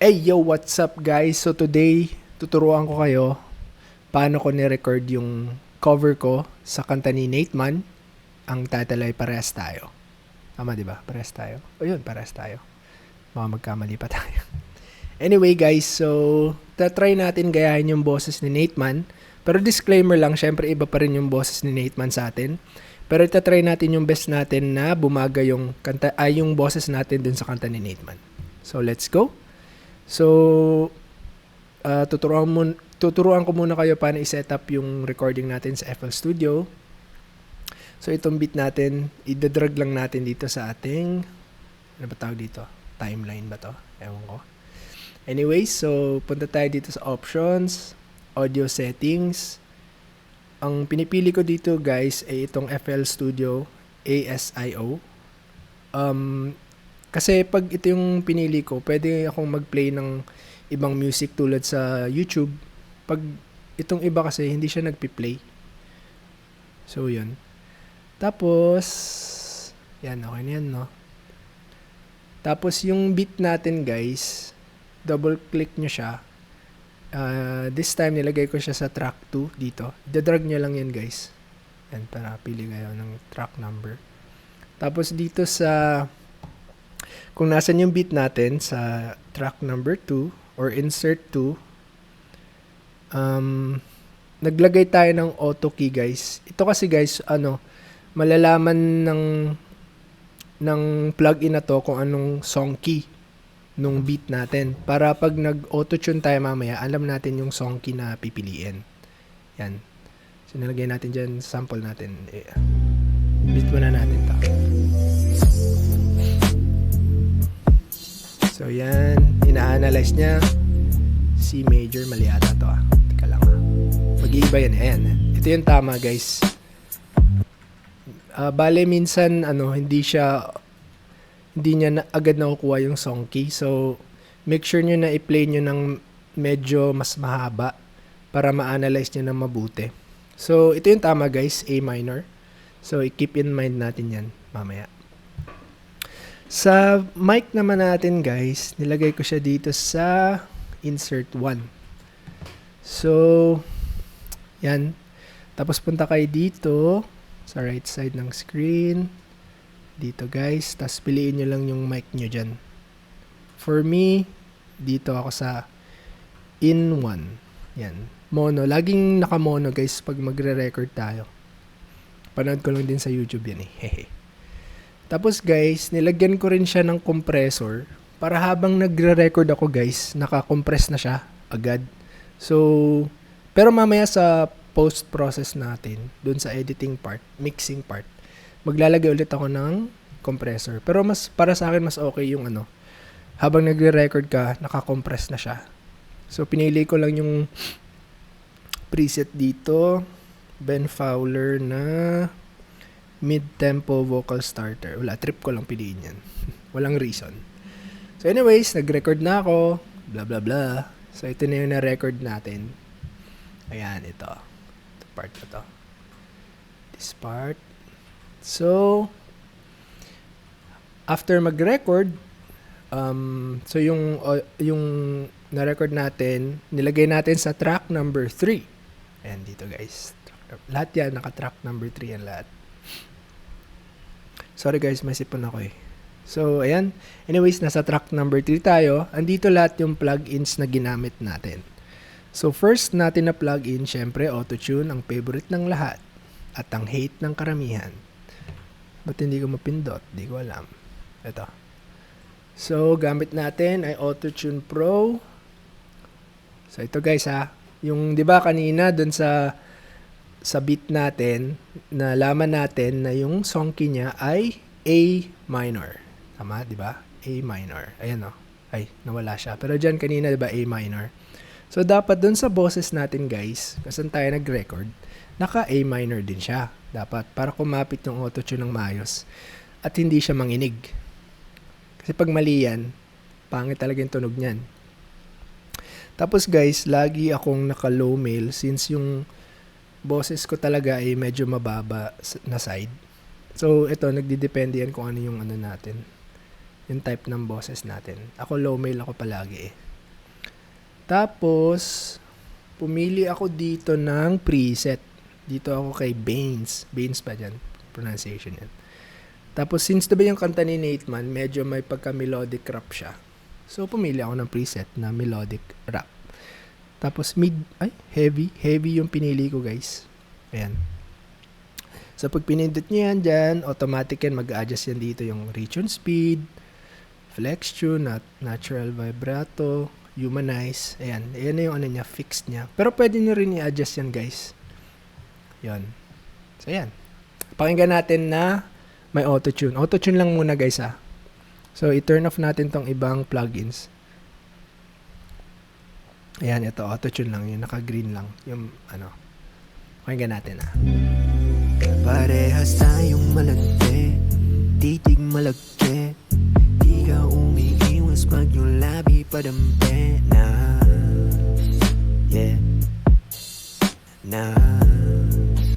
Hey yo, what's up guys? So today, tuturuan ko kayo paano ko ni-record yung cover ko sa kanta ni Nate Man. Ang title ay Parehas Tayo. Tama di ba? Parehas Tayo. O yun, Parehas Tayo. Baka magkamali pa tayo. Anyway guys, so try natin gayahin yung boses ni Nate Man. Pero disclaimer lang, syempre iba pa rin yung boses ni Nate Man sa atin. Pero try natin yung best natin na bumaga yung kanta, yung boses natin dun sa kanta ni Nate Man. So let's go. So, tuturuan ko muna kayo paano i-set up yung recording natin sa FL Studio. So, itong beat natin, i-drag lang natin dito sa ating, ano ba tawag dito? Timeline ba to? Ewan ko. Anyway, so, punta tayo dito sa options, audio settings. Ang pinipili ko dito guys ay itong FL Studio ASIO. Kasi pag ito yung pinili ko, pwede akong mag-play ng ibang music tulad sa YouTube. Pag itong iba kasi, hindi siya nagpi-play. So, yun. Tapos, yan, okay na yan, no? Tapos, yung beat natin, guys, double-click nyo siya. This time, nilagay ko siya sa track 2 dito. Dadrag nyo lang yan, guys. Yan, para pili kayo ng track number. Tapos, dito sa kung nasan yung beat natin sa track number 2 or insert 2, naglagay tayo ng auto key guys. Ito kasi guys, malalaman ng plugin na to kung anong song key nung beat natin. Para pag nag-auto-tune tayo mamaya, alam natin yung song key na pipiliin. Yan. So, nilagay natin dyan, sample natin. Beat muna natin to. So, yan. Ina-analyze niya. C major. Mali ata to ah. Teka lang ah. Mag-iiba yan. Ayan. Ito yung tama guys. Bale, minsan, hindi niya agad nakukuha yung song key. So, make sure nyo na i-play nyo ng medyo mas mahaba para ma-analyze nyo ng mabuti. So, ito yung tama guys. A minor. So, i-keep in mind natin yan mamaya. Sa mic naman natin guys, nilagay ko siya dito sa insert 1. So, yan. Tapos punta kayo dito sa right side ng screen. Dito guys. Tapos piliin nyo lang yung mic nyo dyan. For me, dito ako sa in 1. Yan. Mono. Laging naka-mono guys pag magre-record tayo. Panood ko lang din sa YouTube yan eh. Hehe. Tapos guys, nilagyan ko rin siya ng compressor para habang nagre-record ako guys, naka-compress na siya agad. So, pero mamaya sa post-process natin, dun sa editing part, mixing part, maglalagay ulit ako ng compressor. Pero para sa akin mas okay yung habang nagre-record ka, naka-compress na siya. So, pinili ko lang yung preset dito, Ben Fowler na mid-tempo vocal starter. Wala, trip ko lang piliin yan. Walang reason. So anyways, nag-record na ako. Blah, blah, blah. So ito na yung na-record natin. Ayan, ito. Ito part na to. This part. So, after mag-record, so yung na-record natin, nilagay natin sa track number 3. Ayan, dito guys. Lahat yan, naka-track number 3 yan lahat. Sorry guys, may sipon ako eh. So, ayan. Anyways, nasa track number 3 tayo. Andito lahat yung plugins na ginamit natin. So, first natin na plugin, syempre, auto-tune, ang favorite ng lahat. At ang hate ng karamihan. Ba't hindi ko mapindot? Hindi ko alam. Ito. So, gamit natin ay Auto-Tune Pro. So, ito guys ha. Yung, di ba kanina, dun sa beat natin, nalaman natin na yung song key niya ay A minor. Tama, di ba? A minor. Ayan o. Ay, nawala siya. Pero dyan kanina, di ba, A minor. So, dapat dun sa boses natin, guys, kasi tayo nag-record, naka-A minor din siya. Dapat, para kumapit yung auto-tune ng maayos. At hindi siya manginig. Kasi pag mali yan, pangit talaga yung tunog niyan. Tapos, guys, lagi akong naka-low mail since yung boses ko talaga ay medyo mababa na side. So, ito, nagdidepende yan kung ano yung natin. Yung type ng boses natin. Ako, low mail ako palagi eh. Tapos, pumili ako dito ng preset. Dito ako kay Baines. Baines pa dyan. Pronunciation yan. Tapos, since diba yung kanta ni Nateman, medyo may pagka-melodic rap siya. So, pumili ako ng preset na melodic rap. Tapos, heavy. Heavy yung pinili ko, guys. Ayan. So, pag pinindot nyo yan dyan, automatic yan, mag-adjust yan dito yung region speed, flex tune, natural vibrato, humanize. Ayan. Ayan na yung ano niya, fixed niya. Pero pwede nyo rin i-adjust yan, guys. Yan. So, ayan. Pakinggan natin na may auto-tune. Auto-tune lang muna, guys, ha. So, i-turn off natin tong ibang plugins. Ayan, ito. Auto-tune lang. Yung naka-green lang. Yung, ano. Pakinggan natin, ha. Parehas tayong malandi, titig malagkit. Di ka umiiwas pag yung labi padampi na. Yeah. Na.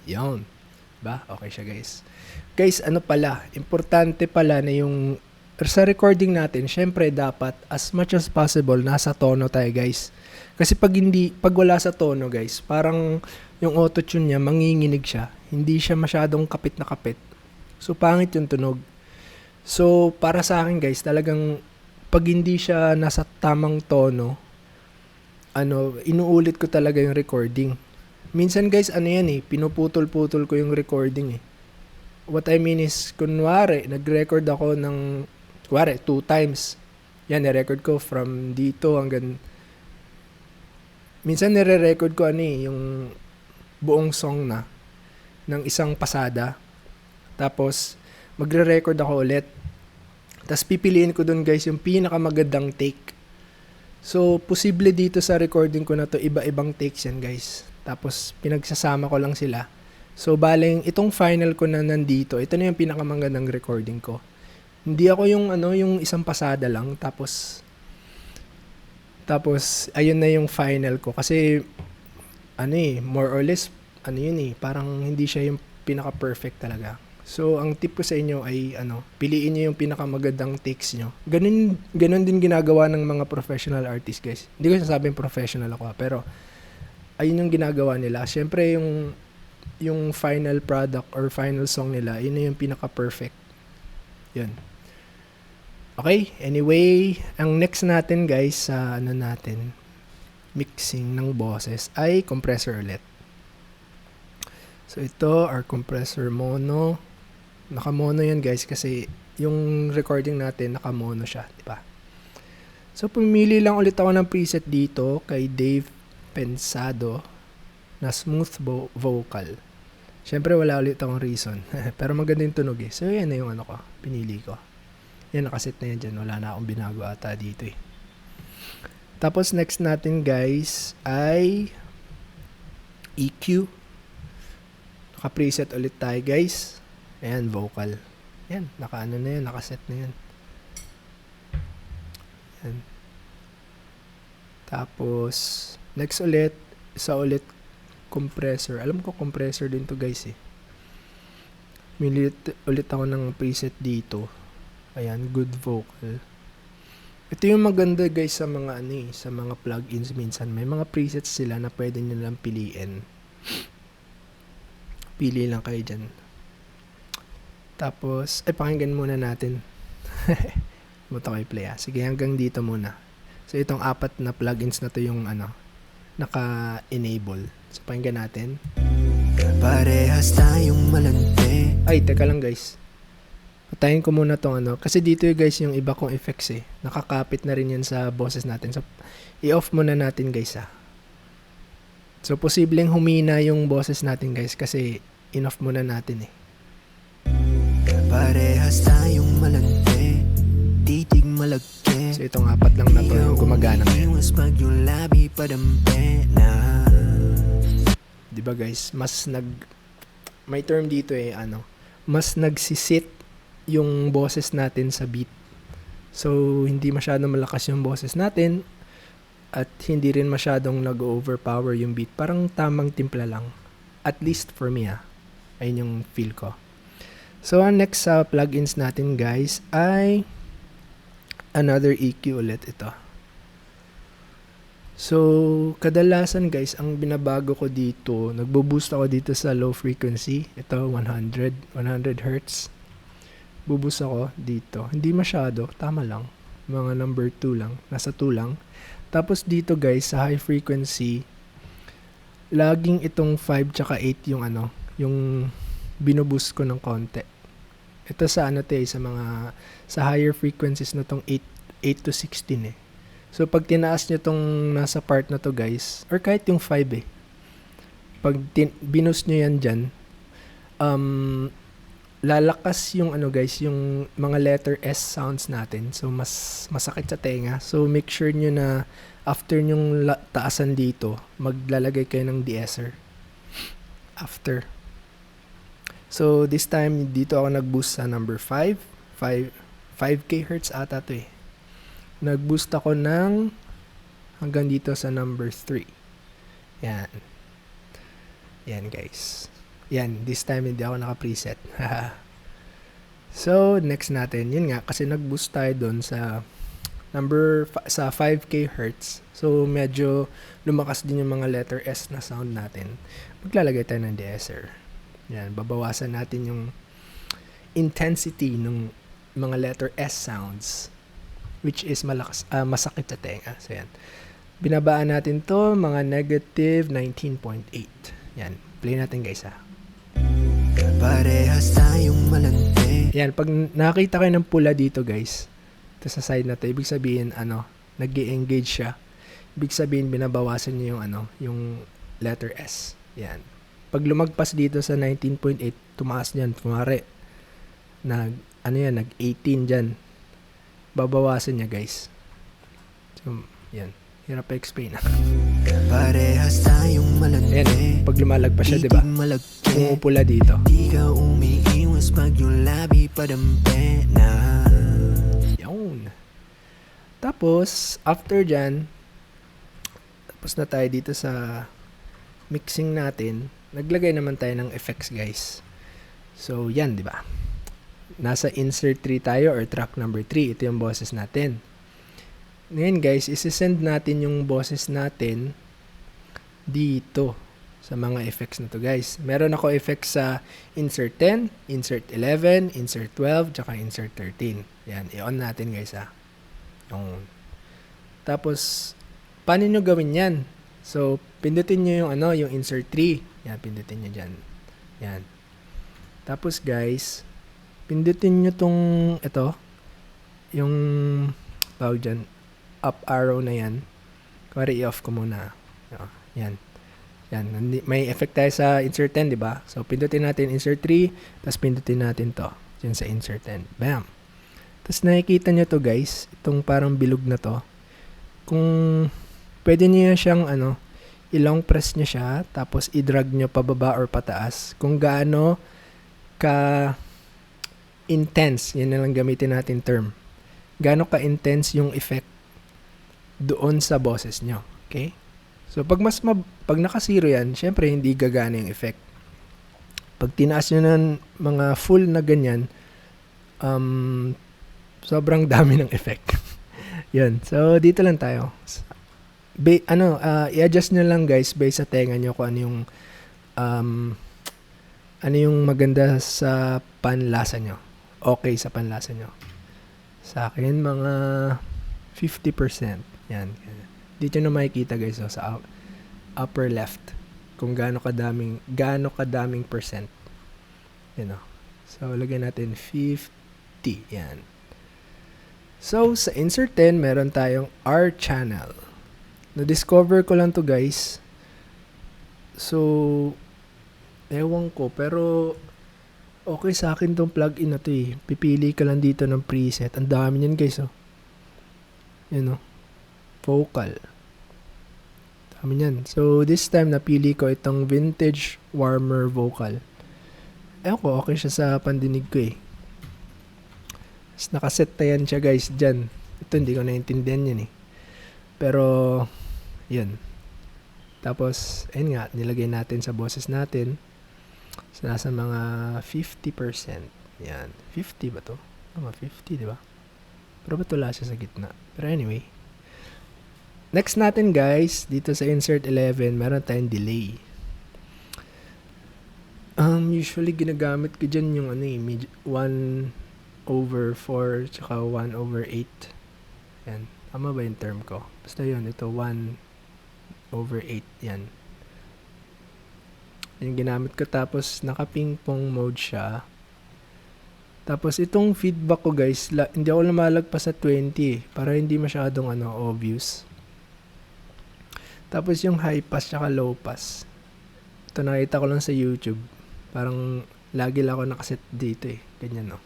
Yun. Ba? Okay siya, guys. Guys, ano pala? Importante pala na yung sa recording natin, syempre dapat as much as possible nasa tono tayo, guys. Kasi pag wala sa tono, guys, parang yung auto-tune niya, manginginig siya. Hindi siya masyadong kapit na kapit. So, pangit yung tunog. So, para sa akin, guys, talagang pag hindi siya nasa tamang tono, inuulit ko talaga yung recording. Minsan, guys, pinuputol-putol ko yung recording, eh. What I mean is, kunwari, nag-record ako ng, 2 times. Yan, na-record ko from dito hanggang, minsan nire-record ko yung buong song na, ng isang pasada. Tapos, magre-record ako ulit. Tapos, pipiliin ko dun, guys, yung pinakamagandang take. So, posible dito sa recording ko na to, iba-ibang takes yan, guys. Tapos, pinagsasama ko lang sila. So, baling, itong final ko na nandito, ito na yung pinakamagandang recording ko. Hindi ako yung isang pasada lang. Tapos, ayun na yung final ko. Kasi, more or less, parang hindi siya yung pinaka-perfect talaga. So, ang tip ko sa inyo ay, piliin nyo yung pinakamagandang takes nyo. Ganun din ginagawa ng mga professional artists, guys. Hindi ko sasabing professional ako, pero, ayun yung ginagawa nila. Siyempre, yung final product or final song nila, yun na yung pinaka-perfect. Yun. Okay, anyway, ang next natin, guys, sa mixing ng boses ay compressor ulit. So, ito, our compressor mono. Naka-mono yan, guys, kasi yung recording natin, naka-mono siya, di ba? So, pumili lang ulit ako ng preset dito kay Dave Pensado na smooth vocal. Siyempre, wala ulit akong reason. Pero maganda yung tunog, eh. So, yan na yung pinili ko. Yan, nakaset na yan dyan. Wala na akong binago ata dito, eh. Tapos, next natin, guys, ay EQ. Naka-preset ulit tayo, guys. Ayan, vocal. Yan, naka-ano na yan, nakaset na yan. Yan. Tapos, next ulit, isa ulit, compressor. Alam ko, compressor din to, guys, eh. Milit ulit ako ng preset dito. Ayan, good vocal. Ito yung maganda, guys, sa mga sa mga plugins minsan. May mga presets sila na pwede nyo lang piliin. Pili lang kayo dyan. Tapos, pakinggan muna natin. Muto kayo play, ha. Sige, hanggang dito muna. So, itong 4 na plugins na to yung naka-enable. So, pakinggan natin. Parehas tayong malandi. Ay, teka lang, guys. Patayin ko muna tong kasi dito guys yung iba kong effects, eh. Nakakapit na rin yan sa boses natin. So, i-off muna natin, guys, ha. So, posibleng humina yung boses natin, guys, kasi in-off muna natin, eh. Parehas tayong malandi, titig malagkit. So, itong 4 lang na to yung gumagana ngayon. Pag yung labi padampi na. Diba, guys? May term dito, eh, mas nagsisit yung boses natin sa beat. So, hindi masyadong malakas yung boses natin at hindi rin masyadong nag-overpower yung beat. Parang tamang timpla lang. At least for me, ayun yung feel ko. So, ang next sa plugins natin, guys, ay another EQ ulit ito. So, kadalasan guys, ang binabago ko dito, nagbo-boost ako dito sa low frequency. Ito, 100 Hz. Buboost ako dito. Hindi masyado, tama lang. Mga number 2 lang, nasa 2 lang. Tapos dito guys, sa high frequency, laging itong 5 tsaka 8 yung yung binuboost ko ng konti. Ito sa sa higher frequencies na tong 8 to 16 eh. So, pag tinaas nyo tong nasa part na to guys, or kahit yung 5 eh, pag binoost nyo yan dyan, lalakas yung guys, yung mga letter S sounds natin. So, mas masakit sa tenga. So, make sure nyo na after nyong taasan dito, maglalagay kayo ng de-esser. After. So, this time, dito ako nag-boost sa number 5 kHz ata to eh. Nag-boost ako ng hanggang dito sa number 3. Yan. Yan guys. Yan, this time hindi ako naka-preset. So, next natin. Yun nga, kasi nag-boost tayo doon sa sa 5 kHz. So, medyo lumakas din yung mga letter S na sound natin. Maglalagay tayo ng de-esser. Yan, babawasan natin yung intensity ng mga letter S sounds, which is masakit sa tenga. So, yan. Binabaan natin to mga negative 19.8. Yan. Play natin guys ha. Parehas tayong malandi. Yan. Pag nakita kayo ng pula dito guys, ito sa side na to, ibig sabihin nag-i-engage siya. Ibig sabihin binabawasan niyo yung yung letter S. Yan. Pag lumagpas dito sa 19.8, tumaas niyan. Kumari, nag-18 dyan. Babawasan niya guys. So, yan. Hirap pa explain. Parehas tayong malandi. Ayan, pag lumalagpas siya, diba? Pumupula dito. Di ka umiiwas pag yung labi padampi na. Yun. Tapos, after dyan, tapos na tayo dito sa mixing natin, naglagay naman tayo ng effects guys. So, yan, diba? Nasa insert 3 tayo or track number 3. Ito yung boses natin. Ngayon guys, isi-send natin yung boses natin dito sa mga effects na to guys. Meron ako effects sa insert 10, insert 11, insert 12, tsaka insert 13. Yan, i-on natin guys ha. Tapos, paano nyo gawin yan? So, pindutin nyo yung yung insert 3. Yan, pindutin nyo dyan. Yan. Tapos guys, pindutin nyo tong yung tawag dyan, up arrow na yan. Kuwari i-off ko muna. Yan. Yan. May effect tayo sa insert 10, di ba? So, pindutin natin insert 3, tapos pindutin natin to. Yan sa insert 10. Bam! Tapos nakikita nyo to guys, itong parang bilog na to. Kung pwede nyo siyang i-long press nyo siya, tapos i-drag nyo pababa or pataas. Kung gaano ka intense, yan na lang gamitin natin term. Gaano ka intense yung effect doon sa boses nyo. Okay? So, pag naka-zero yan, syempre hindi gagana yung effect. Pag tinaas nyo ng mga full na ganyan, sobrang dami ng effect. Yun. So, dito lang tayo. I-adjust nyo lang guys based sa tenga nyo kung ano yung maganda sa panlasa nyo. Okay sa panlasa nyo. Sa akin, mga 50%. Yan. Dito na makikita guys sa upper left kung gaano kadaming percent. Yan o. So, lagyan natin 50. Yan. So, sa insert 10, meron tayong R channel. Na-discover ko lang to guys. So, ewan ko, pero okay sa akin tong plugin na to eh. Pipili ka lang dito ng preset. Ang dami niyan guys oh. Yan oh. Vocal. Dami niyan. So, this time napili ko itong vintage warmer vocal. Ewan ko, okay siya sa pandinig ko eh. Mas nakaset na yan siya guys dyan. Ito hindi ko naintindihan yan eh. Pero, yun. Tapos, ayun nga, nilagay natin sa boses natin. So, nasa mga 50%. Yan. 50 ba to? Mga 50, di ba? Pero ba't wala siya sa gitna? Pero anyway. Next natin guys, dito sa insert 11, meron tayong delay. Usually ginagamit ko dyan yung 1/4 tsaka 1/8. Yan. Tama ba yung term ko? Basta yun, ito 1/8. Yan. Yung ginamit ko, tapos naka ping pong mode siya. Tapos itong feedback ko guys, hindi ako lumalagpas sa 20 para hindi masyadong obvious. Tapos yung high pass tsaka low pass. Ito nakita ko lang sa YouTube. Parang lagi lang ako nakaset dito Ganyan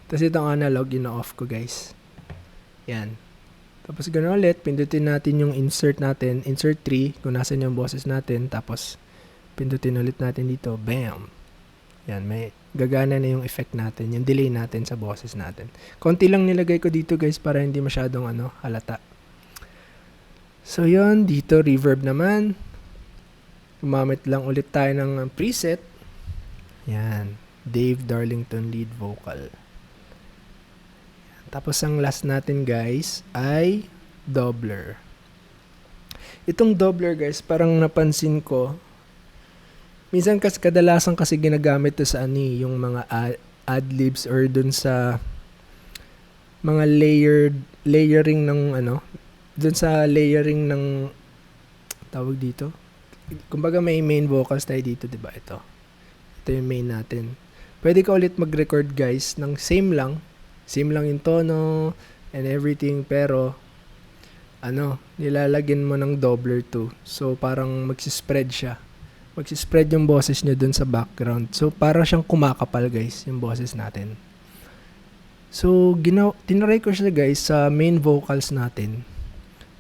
Tapos itong analog, ino-off ko guys. Yan. Tapos ganoon ulit, pindutin natin yung insert natin. Insert 3, kung nasan yung boses natin. Tapos pindutin ulit natin dito. Bam! Yan, may gagana na yung effect natin. Yung delay natin sa boses natin. Konti lang nilagay ko dito guys para hindi masyadong halata. So yun, dito reverb naman. Gumamit lang ulit tayo ng preset. Yan. Dave Darlington lead vocal. Tapos ang last natin guys ay doubler. Itong doubler guys, parang napansin ko, minsan kadalasan kasi ginagamit to sa yung mga ad-libs or dun sa mga layering ng dun sa layering ng tawag dito. Kumbaga may main vocals tayo dito, 'di ba? Ito yung main natin. Pwede ka ulit mag-record guys ng same lang yung tono and everything, pero nilalagyan mo ng doubler too. So parang magsispread siya. Magsispread yung boses niya dun sa background. So para siyang kumakapal guys yung boses natin. So tinry ko siya guys sa main vocals natin.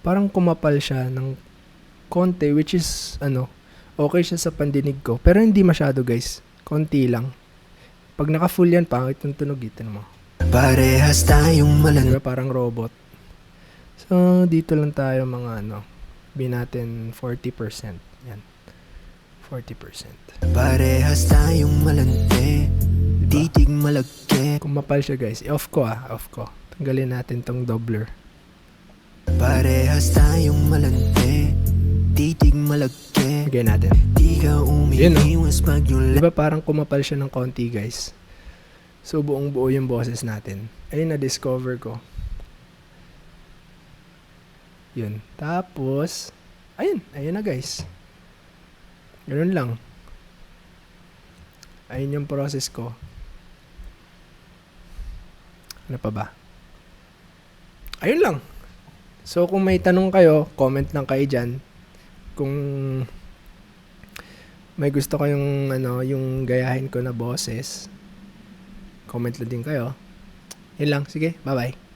Parang kumapal siya ng konti, which is okay siya sa pandinig ko, pero hindi masyado guys, konti lang. Pag naka full yan, pangit yung tunog, itin mo. Parehas tayong Diba, parang robot. So dito lang tayo mga sabihin natin 40%. Yan, 40%. Parehas tayong malante, Diba? titig malagkit. Kumapal siya guys, off ko. Tanggalin natin tong doubler. Parehas tayong malante, titig malagkit. Lagyan natin. Di ka umiiwas pag yung Diba parang kumapal siya ng konti guys. So buong buo yung boses natin. Ayun, na-discover ko. Yun. Tapos ayun na guys. Ganun lang. Ayun yung process ko. Ano pa ba? Ayun lang. So kung may tanong kayo, comment lang kayo dyan. Kung may gusto kayong yung gayahin ko na boses, comment lang din kayo. Yun lang. Sige, bye-bye.